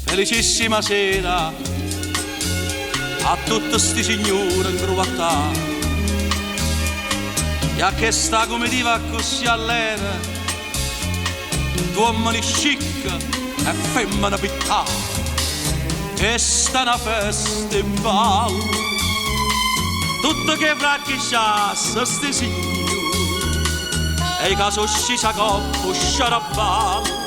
Felicissima sera a tutti sti signori incrovattati, e a che sta comitiva così all'era, uomini chic e femmine pittata, e sta una festa in ballo, tutto che fracchicciasse sti signori, e i caso scisa coppo sciaraballo,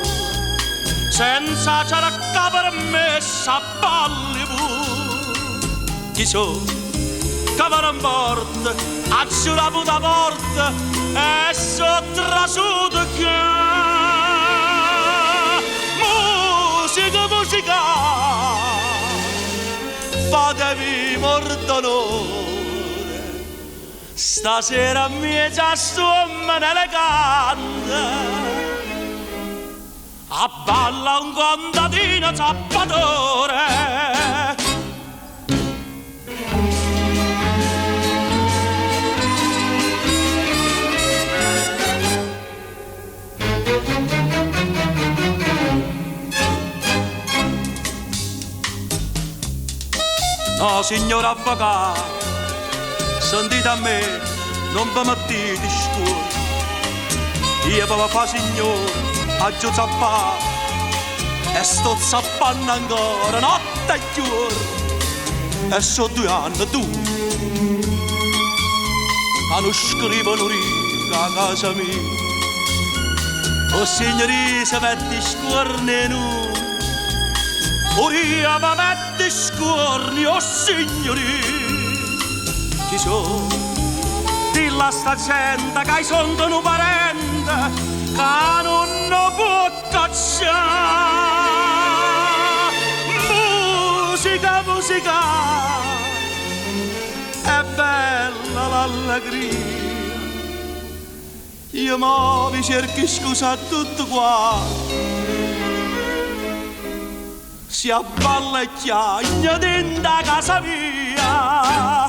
senza cercare permessa a Bollywood. Chi so che vanno in porta, a giurato da porta e sottrasuto che musica fatevi mordonore, stasera mi già stuomen elegante a balla un contadino zappatore. No, signor avvocato, sentite a me, non vi mettete scuola, io vi fa signore a giù zappare e sto zappando ancora notte e giorno, e so 2 anni tu che non scrivono riga a casa mia. O signori se metti scorne nu, ora mi metti scorni, o signori chi so? Dilla a sta gente che sono un parente che non può cacciare. Musica, musica, è bella l'allegria. Io mo vi cerchi scusa a tutto qua, si abballecchia dentro casa mia.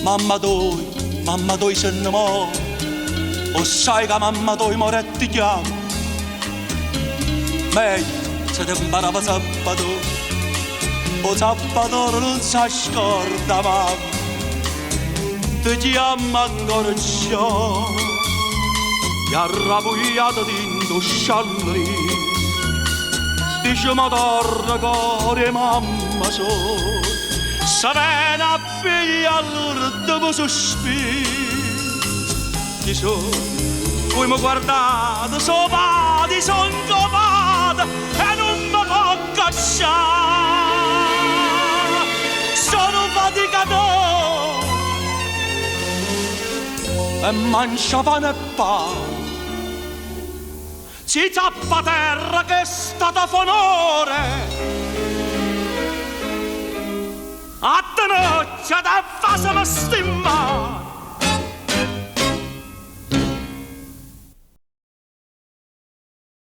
Mamma toi se ne mo, o sai che mamma toi moretti chiama, meglio se ti imparava sabato, o sabato non si scorda mamma, ti chiama ancora ciò, e arrabbiato dentro scialli, dice ma torna cuore mamma so. Savena a piglia all'ultimo sospiro, chi so, poi mi guardate, sopati, son copata e non mi può cacciare, sono faticato e mangio pane e pane, si tappa terra che è stata fonore. A te noce da fase mi stimma